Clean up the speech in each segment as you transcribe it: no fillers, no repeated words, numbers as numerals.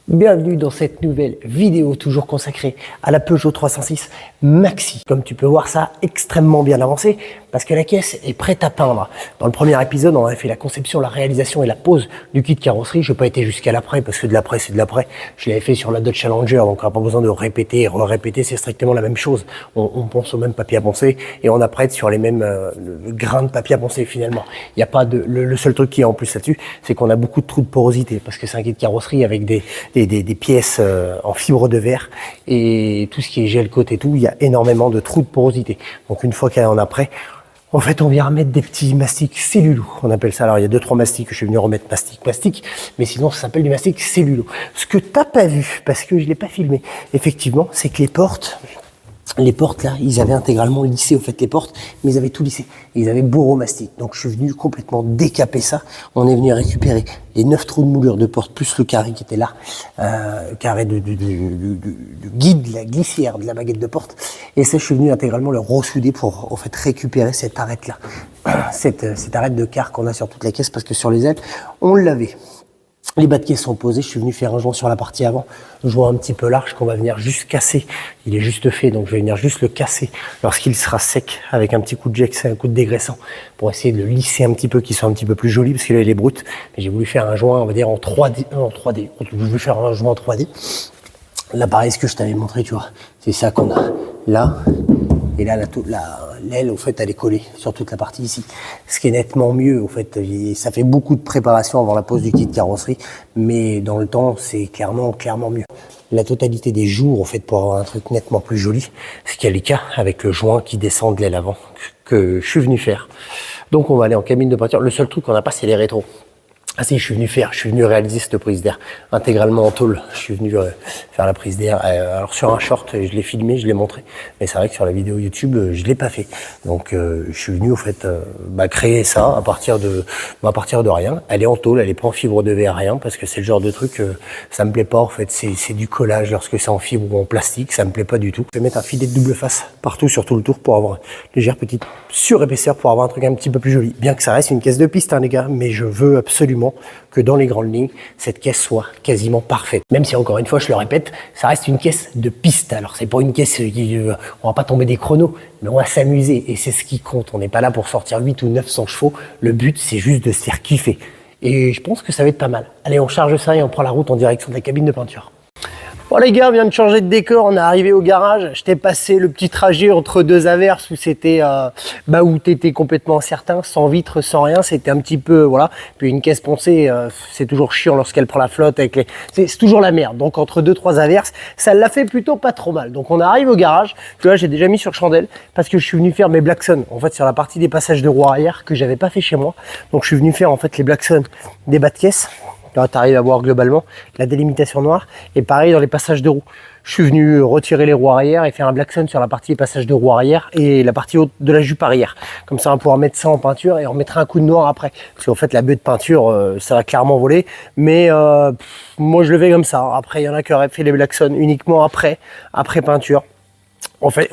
Bienvenue dans cette nouvelle vidéo toujours consacrée à la Peugeot 306 Maxi. Comme tu peux voir, ça a extrêmement bien avancé parce que la caisse est prête à peindre. Dans le premier épisode, on a fait la conception, la réalisation et la pose du kit carrosserie. Je n'ai pas été jusqu'à l'après parce que de l'après, c'est de l'après. Je l'avais fait sur la Dodge Challenger, donc on n'a pas besoin de répéter et répéter, c'est strictement la même chose. On ponce au même papier à poncer et on apprête sur les mêmes grains de papier à poncer finalement. Il n'y a pas de, le seul truc qui est en plus là-dessus, c'est qu'on a beaucoup de trous de porosité parce que c'est un kit carrosserie avec des pièces en fibre de verre et tout ce qui est gel coat et tout, il y a énormément de trous de porosité. Donc une fois qu'elle en a prêt, en fait on vient remettre des petits mastiques cellulo, on appelle ça. Alors il y a 2-3 mastiques que je suis venu remettre mastic, mais sinon ça s'appelle du mastic cellulo. Ce que t'as pas vu, parce que je l'ai pas filmé, effectivement, c'est que les portes là, ils avaient intégralement lissé au fait les portes, mais ils avaient tout lissé. Ils avaient mastic. Donc je suis venu complètement décaper ça. On est venu récupérer les 9 trous de moulure de porte plus le carré qui était là, carré du guide, la glissière de la baguette de porte. Et ça, je suis venu intégralement le ressouder pour en fait récupérer cette arête là, cette arête de car qu'on a sur toute la caisse parce que sur les ailes, on l'avait. Les bas de caisse sont posés, je suis venu faire un joint sur la partie avant, un joint un petit peu large qu'on va venir juste casser. Il est juste fait, donc je vais venir juste le casser lorsqu'il sera sec avec un petit coup de Jex et un coup de dégraissant pour essayer de le lisser un petit peu, qu'il soit un petit peu plus joli parce que là il est brut. Mais j'ai voulu faire un joint, on va dire en 3D, j'ai voulu faire un joint en 3D. Là pareil, ce que je t'avais montré, tu vois, c'est ça qu'on a là. Et là, l'aile, au fait, elle est collée sur toute la partie ici. Ce qui est nettement mieux, au fait. Ça fait beaucoup de préparation avant la pose du kit carrosserie, mais dans le temps, c'est clairement mieux. La totalité des jours, au fait, pour avoir un truc nettement plus joli, ce qui est le cas avec le joint qui descend de l'aile avant que je suis venu faire. Donc, on va aller en cabine de peinture. Le seul truc qu'on n'a pas, c'est les rétros. Ah si, je suis venu réaliser cette prise d'air intégralement en tôle. Je suis venu faire la prise d'air. Alors sur un short, je l'ai filmé, je l'ai montré. Mais c'est vrai que sur la vidéo YouTube, je l'ai pas fait. Donc je suis venu au fait créer ça à partir de rien. Elle est en tôle, elle est pas en fibre de verre, rien, parce que c'est le genre de truc, ça me plaît pas en fait. C'est du collage lorsque c'est en fibre ou en plastique, ça me plaît pas du tout. Je vais mettre un filet de double face partout sur tout le tour pour avoir une légère petite surépaisseur pour avoir un truc un petit peu plus joli. Bien que ça reste une caisse de piste, hein, les gars, mais je veux absolument que dans les grandes lignes, cette caisse soit quasiment parfaite. Même si, encore une fois, je le répète, ça reste une caisse de piste. Alors, c'est pas une caisse qui, on va pas tomber des chronos, mais on va s'amuser et c'est ce qui compte. On n'est pas là pour sortir 8 ou 900 chevaux. Le but, c'est juste de se faire kiffer. Et je pense que ça va être pas mal. Allez, on charge ça et on prend la route en direction de la cabine de peinture. Bon les gars, on vient de changer de décor, on est arrivé au garage. Je t'ai passé le petit trajet entre deux averses où c'était où t'étais complètement incertain, sans vitre, sans rien, c'était un petit peu voilà. Puis une caisse poncée, c'est toujours chiant lorsqu'elle prend la flotte avec les, c'est toujours la merde. Donc entre 2-3 averses, ça l'a fait plutôt pas trop mal. Donc on arrive au garage. Tu vois, j'ai déjà mis sur chandelle parce que je suis venu faire mes Blackson en fait sur la partie des passages de roue arrière que j'avais pas fait chez moi. Donc je suis venu faire en fait les Blackson des bas de caisse. Là, tu arrives à voir globalement la délimitation noire. Et pareil dans les passages de roues. Je suis venu retirer les roues arrière et faire un Blackson sur la partie des passages de roues arrière et la partie haute de la jupe arrière. Comme ça, on va pouvoir mettre ça en peinture et on mettra un coup de noir après. Parce qu'en fait, la baie de peinture, ça va clairement voler. Mais moi, je le fais comme ça. Après, il y en a qui auraient fait les Blackson uniquement après peinture. En fait,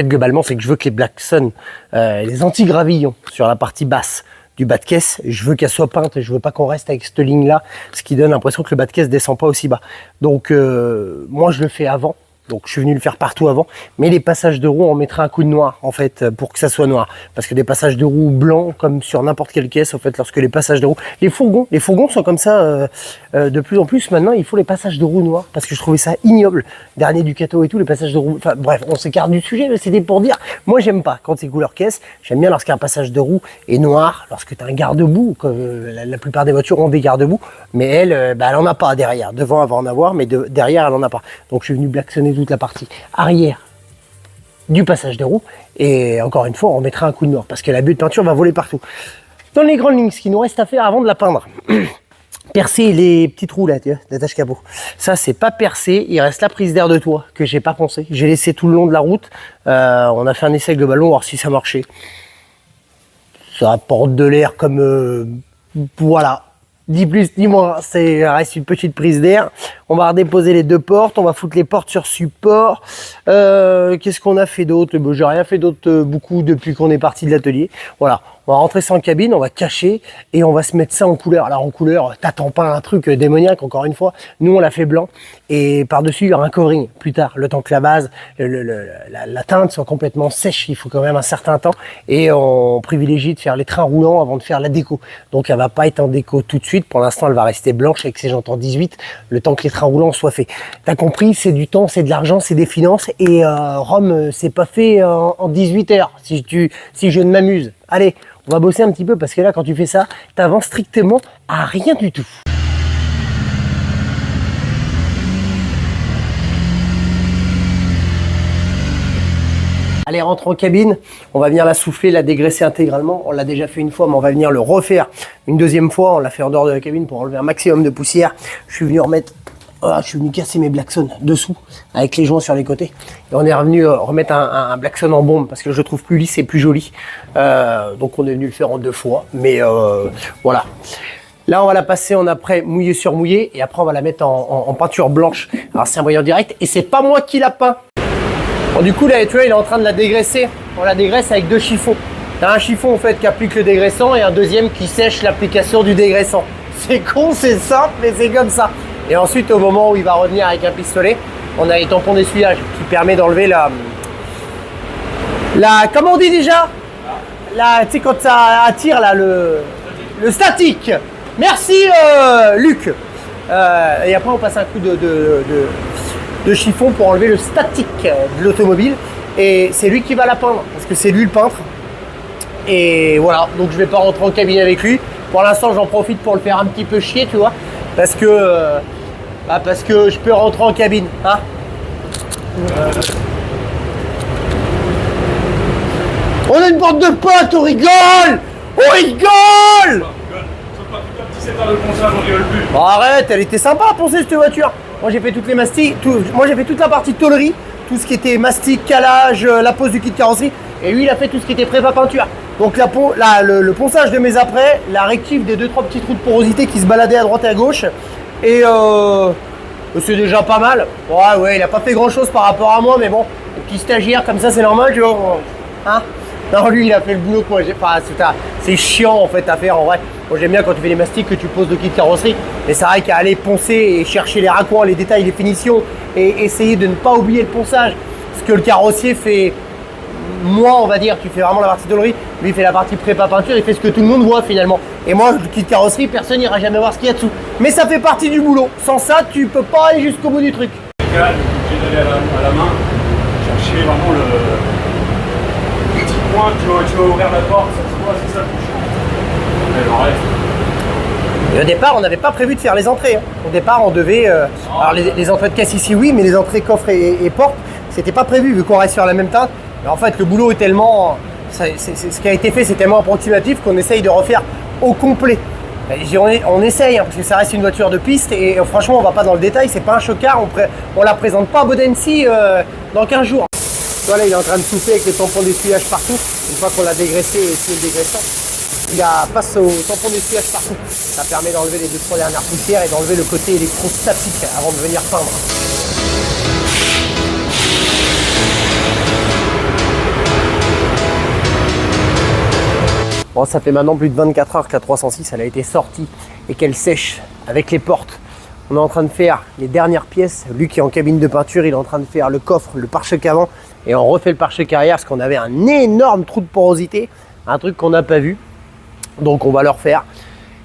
globalement, c'est que je veux que les Blackson, les anti-gravillons sur la partie basse du bas de caisse, je veux qu'elle soit peinte et je veux pas qu'on reste avec cette ligne là, ce qui donne l'impression que le bas de caisse descend pas aussi bas. Donc moi je le fais avant, donc je suis venu le faire partout avant, mais les passages de roue on mettra un coup de noir en fait pour que ça soit noir, parce que des passages de roue blancs comme sur n'importe quelle caisse en fait, lorsque les passages de roue, les fourgons sont comme ça de plus en plus maintenant, il faut les passages de roue noirs parce que je trouvais ça ignoble. Dernier Ducato et tout, les passages de roue, enfin bref, on s'écarte du sujet, mais c'était pour dire, moi j'aime pas quand c'est couleur caisse, j'aime bien lorsqu'un passage de roue est noir, lorsque tu as un garde-boue, la plupart des voitures ont des garde-boue, mais elle, elle en a pas derrière, devant elle va en avoir, mais derrière elle en a pas. Donc je suis venu blacksonner toute la partie arrière du passage de roue et encore une fois on mettra un coup de noir parce que la buée de peinture va voler partout. Dans les grandes lignes, ce qu'il nous reste à faire avant de la peindre, percer les petits trous là, tu vois, d'attache capot. Ça c'est pas percé, il reste la prise d'air de toit que j'ai pas poncé. J'ai laissé tout le long de la route. On a fait un essai avec le ballon, voir si ça marchait. Ça apporte de l'air comme voilà. Ni plus ni moins, ça reste une petite prise d'air. On va redéposer les deux portes, on va foutre les portes sur support. Qu'est-ce qu'on a fait d'autre? J'ai rien fait d'autre beaucoup depuis qu'on est parti de l'atelier. Voilà, On va rentrer ça en cabine, on va cacher et on va se mettre ça en couleur. Alors en couleur, t'attends pas un truc démoniaque encore une fois. Nous on l'a fait blanc et par-dessus il y aura un covering plus tard. Le temps que la base, la teinte soit complètement sèche, il faut quand même un certain temps. Et on privilégie de faire les trains roulants avant de faire la déco. Donc elle va pas être en déco tout de suite. Pour l'instant elle va rester blanche avec ses jantes en 18, le temps que les trains roulants soient faits. T'as compris, c'est du temps, c'est de l'argent, c'est des finances. Et Rome, c'est pas fait en 18 heures si je ne m'amuse. Allez, on va bosser un petit peu parce que là, quand tu fais ça, t'avances strictement à rien du tout. Allez, rentre en cabine, on va venir la souffler, la dégraisser intégralement. On l'a déjà fait une fois, mais on va venir le refaire une deuxième fois. On l'a fait en dehors de la cabine pour enlever un maximum de poussière. Je suis venu casser mes Blackson dessous avec les joints sur les côtés. Et on est revenu remettre un Blackson en bombe parce que je le trouve plus lisse et plus joli. Donc on est venu le faire en 2 fois. Mais voilà. Là, on va la passer en après mouillé sur mouillé et après on va la mettre en peinture blanche. Alors c'est un brillant direct et c'est pas moi qui l'a peint. Bon, du coup là, tu vois, il est en train de la dégraisser. On la dégraisse avec 2 chiffons. T'as un chiffon en fait qui applique le dégraissant et un deuxième qui sèche l'application du dégraissant. C'est con, c'est simple, mais c'est comme ça. Et ensuite, au moment où il va revenir avec un pistolet, on a les tampons d'essuyage qui permet d'enlever la comment on dit déjà, tu sais quand ça attire là le statique. Merci Luc. Et après on passe un coup de chiffon pour enlever le statique de l'automobile. Et c'est lui qui va la peindre parce que c'est lui le peintre. Et voilà, donc je vais pas rentrer en cabine avec lui. Pour l'instant, j'en profite pour le faire un petit peu chier, tu vois, parce que je peux rentrer en cabine, hein. On a une bande de potes, on rigole. On rigole. Oh, arrête, elle était sympa à poncer cette voiture. Moi j'ai fait toutes les mastiques, moi j'ai fait toute la partie tôlerie, tout ce qui était mastic, calage, la pose du kit carrosserie. Et lui il a fait tout ce qui était prépa peinture. Donc le ponçage de mes après, la rectif des 2-3 petits trous de porosité qui se baladaient à droite et à gauche. Et c'est déjà pas mal. Ouais, il a pas fait grand chose par rapport à moi, mais bon, le petit stagiaire comme ça c'est normal, tu vois. Hein? Non, lui il a fait le boulot que moi j'ai pas. C'est chiant en fait à faire en vrai. Moi j'aime bien quand tu fais les mastiques que tu poses le kit carrosserie. Mais c'est vrai qu'à aller poncer et chercher les raccoins, les détails, les finitions et essayer de ne pas oublier le ponçage. Ce que le carrossier fait. Moi, on va dire, tu fais vraiment la partie tôlerie, lui il fait la partie prépa peinture, il fait ce que tout le monde voit finalement. Et moi, le kit carrosserie, personne n'ira jamais voir ce qu'il y a dessous. Mais ça fait partie du boulot. Sans ça, tu peux pas aller jusqu'au bout du truc. J'ai d'aller à la main, chercher vraiment le petit point, tu vas ouvrir la porte, c'est ça le plus chiant. Mais le reste. Et au départ, on n'avait pas prévu de faire les entrées. Hein. Au départ, on devait. Alors, les entrées de caisse ici, oui, mais les entrées coffre et porte, c'était pas prévu vu qu'on reste sur la même teinte. Mais en fait, le boulot est tellement. Ce qui a été fait, c'est tellement approximatif qu'on essaye de refaire au complet. On essaye, hein, parce que ça reste une voiture de piste et franchement, on va pas dans le détail. C'est pas un chocard, on la présente pas à Bodensi dans 15 jours. Voilà, il est en train de souffler avec les tampons d'essuyage partout. Une fois qu'on l'a dégraissé et essuyé le dégraissant, il passe au tampon d'essuyage partout. Ça permet d'enlever les 2-3 dernières poussières et d'enlever le côté électrostatique avant de venir peindre. Bon, ça fait maintenant plus de 24 heures que la 306 elle a été sortie et qu'elle sèche avec les portes. On est en train de faire les dernières pièces. Lui qui est en cabine de peinture, il est en train de faire le coffre, le pare-choc avant et on refait le pare-choc arrière parce qu'on avait un énorme trou de porosité, un truc qu'on n'a pas vu. Donc on va le refaire.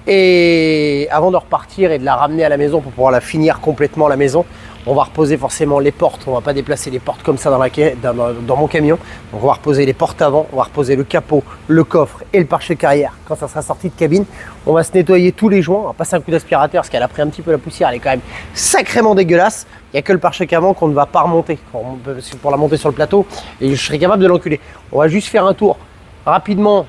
Et avant de repartir et de la ramener à la maison pour pouvoir la finir complètement à la maison, on va reposer forcément les portes. On va pas déplacer les portes comme ça dans mon camion. Donc on va reposer les portes avant, on va reposer le capot, le coffre et le pare-choc arrière. Quand ça sera sorti de cabine, on va se nettoyer tous les joints. On va passer un coup d'aspirateur parce qu'elle a pris un petit peu la poussière. Elle est quand même sacrément dégueulasse. Il n'y a que le pare-choc avant qu'on ne va pas remonter. Pour la monter sur le plateau, et je serai capable de l'enculer. On va juste faire un tour rapidement,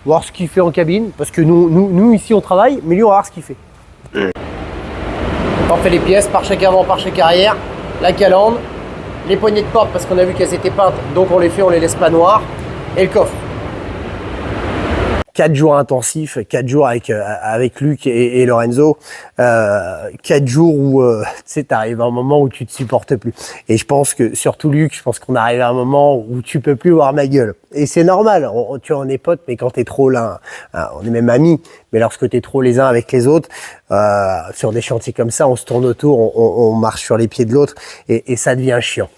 voir ce qu'il fait en cabine. Parce que nous ici on travaille, mais lui on va voir ce qu'il fait. On fait les pièces, pare-choc avant, pare-choc arrière, la calandre, les poignées de porte parce qu'on a vu qu'elles étaient peintes, donc on les laisse pas noires, et le coffre. 4 jours intensifs, 4 jours avec Luc et Lorenzo, 4 jours où tu sais, t'arrives à un moment où tu te supportes plus. Et je pense que surtout Luc, je pense qu'on arrive à un moment où tu peux plus voir ma gueule. Et c'est normal, tu vois, on est potes, mais quand t'es trop là, on est même amis, mais lorsque t'es trop les uns avec les autres, sur des chantiers comme ça, on se tourne autour, on marche sur les pieds de l'autre, et ça devient chiant.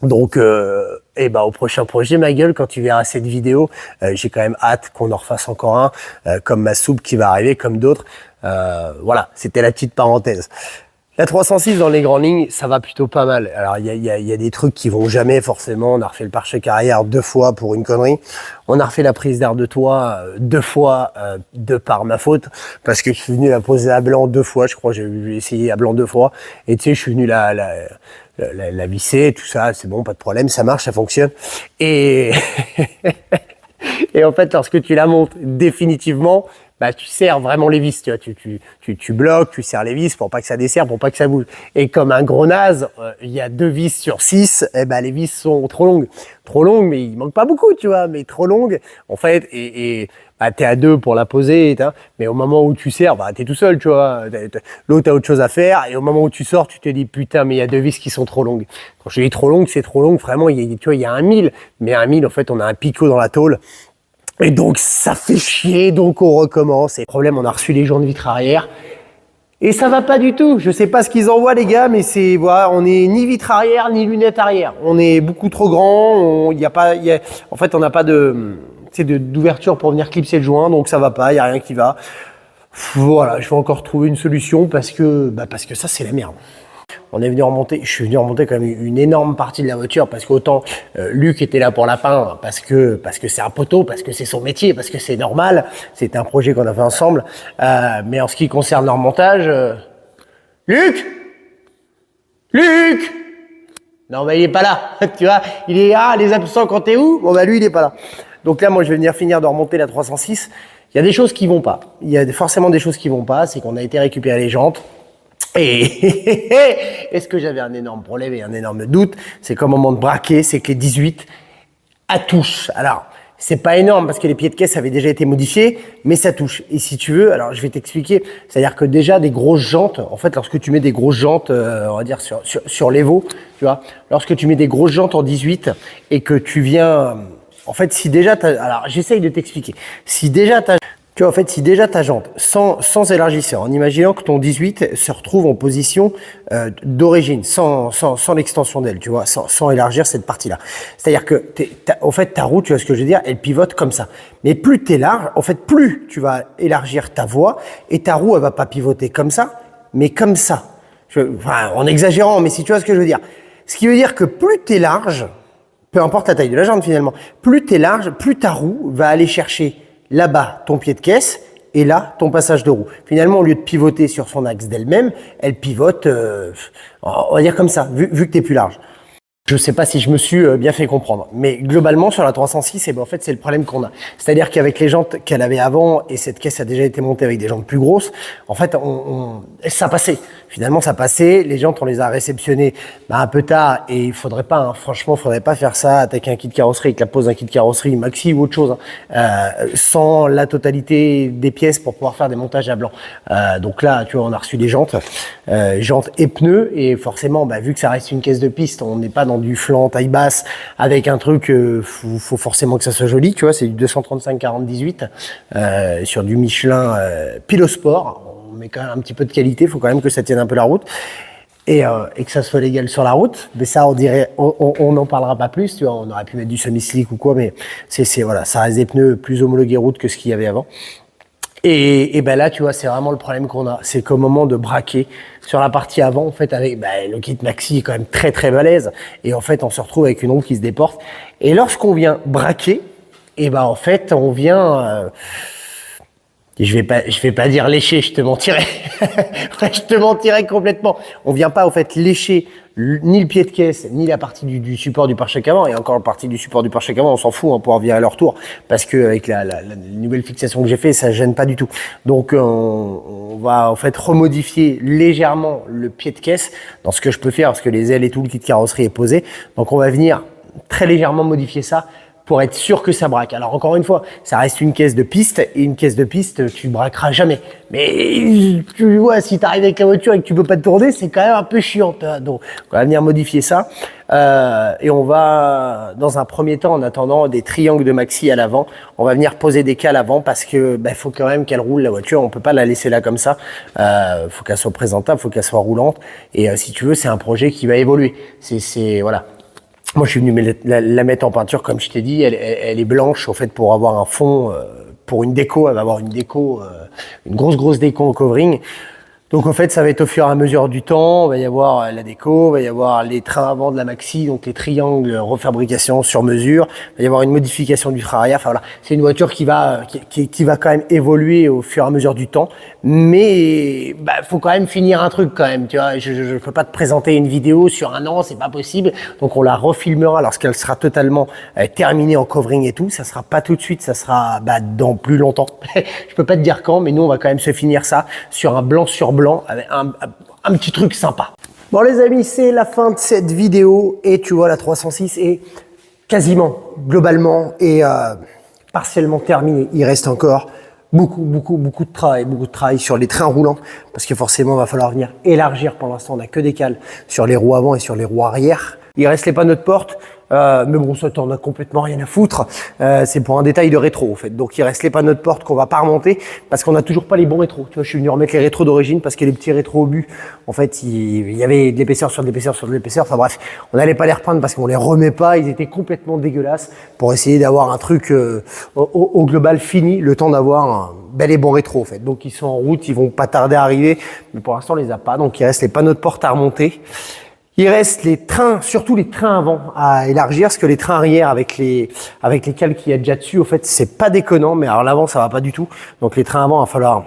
Donc, au prochain projet, ma gueule, quand tu verras cette vidéo, j'ai quand même hâte qu'on en refasse encore un, comme ma soupe qui va arriver, comme d'autres. Voilà, c'était la petite parenthèse. La 306 dans les grandes lignes, ça va plutôt pas mal. Alors il y a des trucs qui vont jamais forcément. On a refait le pare-choc arrière 2 fois pour une connerie. On a refait la prise d'air de toit 2 fois de par ma faute, parce que je suis venu la poser à blanc 2 fois. Je crois que j'ai essayé à blanc 2 fois. Et tu sais, je suis venu la visser, tout ça, c'est bon, pas de problème, ça marche, ça fonctionne. Et et en fait, lorsque tu la montes définitivement, tu serres vraiment les vis, tu vois, tu bloques, tu serres les vis pour pas que ça desserre, pour pas que ça bouge. Et comme un gros naze, il y a 2 vis sur 6, les vis sont trop longues, mais il manque pas beaucoup, tu vois, mais trop longues, en fait, t'es à 2 pour la poser, mais au moment où tu serres, t'es tout seul, tu vois, l'autre a autre chose à faire, et au moment où tu sors, tu te dis, putain, mais il y a 2 vis qui sont trop longues. Quand je dis trop longues, c'est trop long, vraiment, tu vois, il y a un 1000, mais un 1000, en fait, on a un picot dans la tôle. Et donc, ça fait chier, donc on recommence. Et problème, on a reçu les joints de vitre arrière. Et ça va pas du tout. Je sais pas ce qu'ils envoient, les gars, mais on est ni vitre arrière, ni lunettes arrière. On est beaucoup trop grand. En fait, on n'a pas d'ouverture pour venir clipser le joint, donc ça va pas, il y a rien qui va. Voilà, je vais encore trouver une solution parce que ça, c'est la merde. Je suis venu remonter quand même une énorme partie de la voiture parce qu'autant Luc était là pour la peindre parce que c'est un poteau, parce que c'est son métier, parce que c'est normal. C'était un projet qu'on a fait ensemble. Mais en ce qui concerne le remontage, Luc, non, il est pas là. Tu vois, il est les absents quand t'es où? Bon lui il est pas là. Donc là, moi je vais venir finir de remonter la 306. Il y a des choses qui vont pas. Il y a forcément des choses qui vont pas. C'est qu'on a été récupérer les jantes. Et est-ce que j'avais un énorme problème et un énorme doute, c'est qu'au moment de braquer, c'est que les 18 à touche. Alors, c'est pas énorme parce que les pieds de caisse avaient déjà été modifiés, mais ça touche. Et si tu veux, alors je vais t'expliquer, c'est-à-dire que déjà des grosses jantes, en fait, lorsque tu mets des grosses jantes, on va dire sur l'Evo, tu vois, lorsque tu mets des grosses jantes en 18 et que tu viens, en fait, si déjà alors j'essaye de t'expliquer, si déjà tu vois, en fait, si déjà ta jante, sans élargisseur, en imaginant que ton 18 se retrouve en position d'origine, sans l'extension d'aile, tu vois, sans élargir cette partie-là. C'est-à-dire que, en fait, ta roue, tu vois ce que je veux dire, elle pivote comme ça. Mais plus t'es large, en fait, plus tu vas élargir ta voie, et ta roue, elle va pas pivoter comme ça, mais comme ça. En exagérant, mais si tu vois ce que je veux dire. Ce qui veut dire que plus t'es large, peu importe la taille de la jante finalement, plus t'es large, plus ta roue va aller chercher là-bas ton pied de caisse et là ton passage de roue. Finalement, au lieu de pivoter sur son axe d'elle-même, elle pivote, on va dire comme ça, vu que tu es plus large. Je sais pas si je me suis bien fait comprendre, mais globalement sur la 306, en fait c'est le problème qu'on a. C'est-à-dire qu'avec les jantes qu'elle avait avant, et cette caisse a déjà été montée avec des jantes plus grosses, en fait ça passait. Finalement ça passait, les jantes on les a réceptionnées un peu tard, et il faudrait pas, franchement faudrait pas faire ça, attaquer un kit de carrosserie avec la pose d'un kit de carrosserie maxi ou autre chose, sans la totalité des pièces pour pouvoir faire des montages à blanc. Donc là tu vois on a reçu des jantes et pneus, et forcément vu que ça reste une caisse de piste, on n'est pas dans du flanc taille basse avec un truc, faut forcément que ça soit joli, tu vois, c'est du 235-40-18 sur du Michelin Pilosport. On met quand même un petit peu de qualité, faut quand même que ça tienne un peu la route et que ça soit légal sur la route. Mais ça, on dirait, on n'en parlera pas plus, tu vois, on aurait pu mettre du semi-slick ou quoi, mais voilà, ça reste des pneus plus homologués route que ce qu'il y avait avant. Et là, tu vois, c'est vraiment le problème qu'on a. C'est qu'au moment de braquer sur la partie avant, en fait, avec le kit maxi est quand même très très balèze. Et en fait, on se retrouve avec une roue qui se déporte. Et lorsqu'on vient braquer, en fait, on vient... je vais pas dire lécher, je te mentirais. Je te mentirais complètement. On vient pas, en fait, lécher ni le pied de caisse, ni la partie du support du pare-choc avant. Et encore la partie du support du pare-choc avant, on s'en fout, pour virer à leur tour. Parce que avec la nouvelle fixation que j'ai fait, ça gêne pas du tout. Donc, on va, en fait, remodifier légèrement le pied de caisse dans ce que je peux faire, parce que les ailes et tout, le kit de carrosserie est posé. Donc, on va venir très légèrement modifier ça pour être sûr que ça braque. Alors encore une fois, ça reste une caisse de piste et une caisse de piste, tu braqueras jamais. Mais tu vois, si tu arrives avec la voiture et que tu peux pas te tourner, c'est quand même un peu chiant. Donc on va venir modifier ça et on va, dans un premier temps, en attendant des triangles de maxi à l'avant, on va venir poser des cales avant parce que faut quand même qu'elle roule la voiture. On peut pas la laisser là comme ça. Faut qu'elle soit présentable, faut qu'elle soit roulante. Et si tu veux, c'est un projet qui va évoluer. C'est voilà. Moi, je suis venu la mettre en peinture, comme je t'ai dit. Elle est blanche, au fait, pour avoir un fond, pour une déco. Elle va avoir une déco, une grosse déco en covering. Donc, en fait, ça va être au fur et à mesure du temps. Il va y avoir la déco, il va y avoir les trains avant de la Maxi, donc les triangles refabrication sur mesure. Il va y avoir une modification du train arrière. Enfin, voilà. C'est une voiture qui va quand même évoluer au fur et à mesure du temps. Mais, faut quand même finir un truc quand même, tu vois. Je peux pas te présenter une vidéo sur un an, c'est pas possible. Donc, on la refilmera lorsqu'elle sera totalement terminée en covering et tout. Ça sera pas tout de suite, ça sera, dans plus longtemps. Je peux pas te dire quand, mais nous, on va quand même se finir ça sur un blanc sur blanc avec un petit truc sympa. Bon les amis, c'est la fin de cette vidéo et tu vois la 306 est quasiment, globalement et partiellement terminée. Il reste encore beaucoup de travail sur les trains roulants parce que forcément il va falloir venir élargir. Pour l'instant on n'a que des cales sur les roues avant et sur les roues arrière. Il reste les panneaux de porte, mais bon, ça t'en a complètement rien à foutre. C'est pour un détail de rétro, en fait. Donc, il reste les panneaux de porte qu'on va pas remonter parce qu'on n'a toujours pas les bons rétros. Tu vois, je suis venu remettre les rétros d'origine parce que les petits rétros au but, en fait, il y avait de l'épaisseur sur de l'épaisseur sur de l'épaisseur. Enfin bref, on n'allait pas les repeindre parce qu'on les remet pas. Ils étaient complètement dégueulasses pour essayer d'avoir un truc au global fini, le temps d'avoir les bons rétros, en fait. Donc, ils sont en route, ils vont pas tarder à arriver, mais pour l'instant, on les a pas. Donc, il reste les panneaux de porte à remonter. Il reste les trains, surtout les trains avant à élargir, parce que les trains arrière avec les cales qu'il y a déjà dessus, au fait, c'est pas déconnant, mais alors l'avant, ça va pas du tout. Donc les trains avant, il va falloir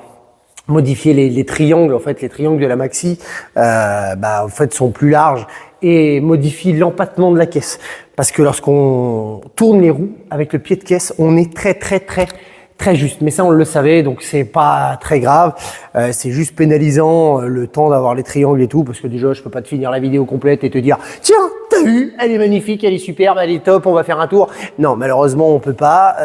modifier les triangles, en fait, les triangles de la Maxi, en fait, sont plus larges et modifie l'empattement de la caisse. Parce que lorsqu'on tourne les roues avec le pied de caisse, on est très juste, mais ça on le savait, donc c'est pas très grave. C'est juste pénalisant le temps d'avoir les triangles et tout, parce que déjà je peux pas te finir la vidéo complète et te dire tiens, t'as vu, elle est magnifique, elle est superbe, elle est top, on va faire un tour. Non, malheureusement on peut pas,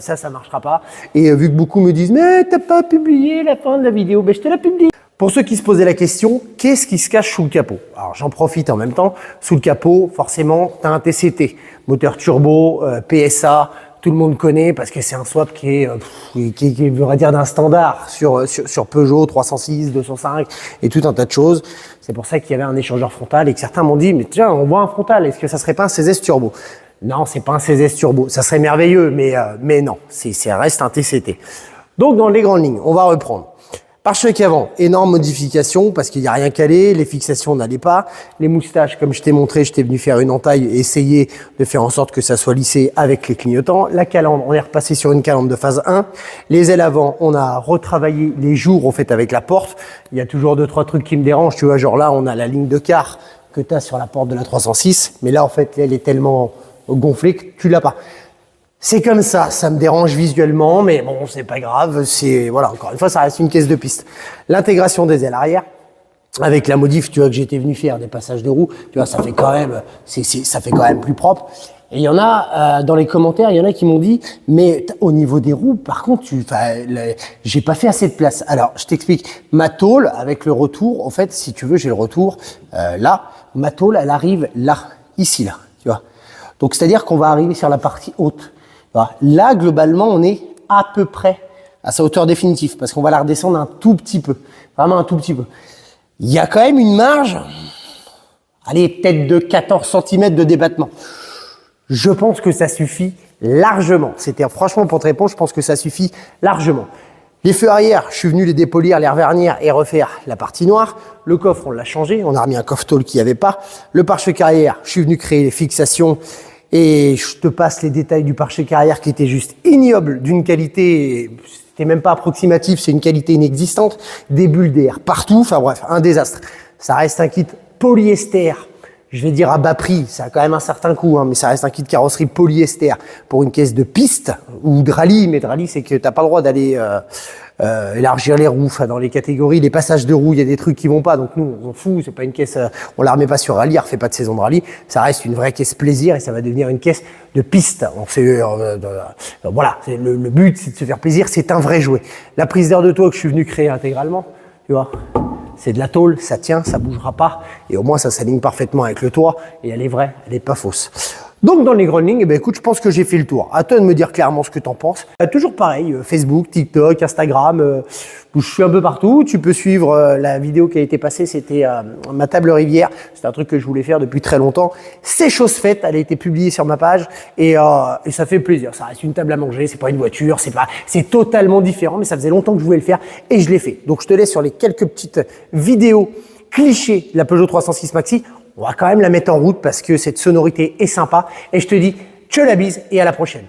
ça marchera pas. Et vu que beaucoup me disent mais t'as pas publié la fin de la vidéo, je te la publie. Pour ceux qui se posaient la question, qu'est-ce qui se cache sous le capot? Alors j'en profite en même temps. Sous le capot, forcément, tu as un TCT, moteur turbo, PSA. Tout le monde connaît parce que c'est un swap qui est on va dire d'un standard sur Peugeot 306, 205 et tout un tas de choses. C'est pour ça qu'il y avait un échangeur frontal et que certains m'ont dit mais tiens, on voit un frontal, est-ce que ça serait pas un 16S turbo? Non, c'est pas un 16S turbo. Ça serait merveilleux, mais non, ça reste un TCT. Donc dans les grandes lignes, on va reprendre. Pare-choc avant, énorme modification parce qu'il n'y a rien calé, les fixations n'allaient pas. Les moustaches, comme je t'ai montré, je t'ai venu faire une entaille et essayer de faire en sorte que ça soit lissé avec les clignotants. La calandre, on est repassé sur une calandre de phase 1. Les ailes avant, on a retravaillé les jours en fait avec la porte. Il y a toujours 2-3 trucs qui me dérangent, tu vois, genre là on a la ligne de quart que tu as sur la porte de la 306, mais là en fait elle est tellement gonflée que tu l'as pas. C'est comme ça me dérange visuellement, mais bon, c'est pas grave, voilà, encore une fois, ça reste une caisse de piste. L'intégration des ailes arrière, avec la modif, tu vois, que j'étais venu faire des passages de roues, tu vois, ça fait quand même, ça fait quand même plus propre. Et il y en a, dans les commentaires, il y en a qui m'ont dit, mais au niveau des roues, par contre, j'ai pas fait assez de place. Alors, je t'explique. Ma tôle, avec le retour, en fait, si tu veux, j'ai le retour, là, ma tôle, elle arrive là, ici, là, tu vois. Donc, c'est-à-dire qu'on va arriver sur la partie haute. Là, globalement, on est à peu près à sa hauteur définitive parce qu'on va la redescendre un tout petit peu, vraiment un tout petit peu. Il y a quand même une marge, allez, peut-être de 14 cm de débattement. Je pense que ça suffit largement. C'était franchement pour te répondre, je pense que ça suffit largement. Les feux arrière, je suis venu les dépolir, les revernir et refaire la partie noire. Le coffre, on l'a changé, on a remis un coffre tôle qu'il n'y avait pas. Le pare-choc arrière, je suis venu créer les fixations. Et je te passe les détails du pare-choc arrière qui était juste ignoble, d'une qualité, c'était même pas approximatif, c'est une qualité inexistante, des bulles d'air partout, enfin bref, un désastre. Ça reste un kit polyester, je vais dire à bas prix, ça a quand même un certain coût, hein, mais ça reste un kit carrosserie polyester pour une caisse de piste ou de rallye, mais de rallye c'est que t'as pas le droit d'aller élargir les roues, enfin, dans les catégories, les passages de roues, il y a des trucs qui vont pas, donc nous on s'en fout, c'est pas une caisse, on la remet pas sur rallye, on refait pas de saison de rallye, ça reste une vraie caisse plaisir et ça va devenir une caisse de piste. Voilà, le but c'est de se faire plaisir, c'est un vrai jouet. La prise d'air de toit que je suis venu créer intégralement, tu vois, c'est de la tôle, ça tient, ça bougera pas et au moins ça s'aligne parfaitement avec le toit et elle est vraie, elle est pas fausse. Donc dans les groundlings, eh ben écoute, je pense que j'ai fait le tour. À toi de me dire clairement ce que t'en penses. Toujours pareil, Facebook, TikTok, Instagram, où je suis un peu partout. Tu peux suivre la vidéo qui a été passée, c'était ma table rivière. C'est un truc que je voulais faire depuis très longtemps. C'est chose faite, elle a été publiée sur ma page et ça fait plaisir. Ça reste une table à manger, c'est pas une voiture, c'est totalement différent, mais ça faisait longtemps que je voulais le faire et je l'ai fait. Donc je te laisse sur les quelques petites vidéos clichés de la Peugeot 306 Maxi. On va quand même la mettre en route parce que cette sonorité est sympa. Et je te dis, tchau la bise et à la prochaine.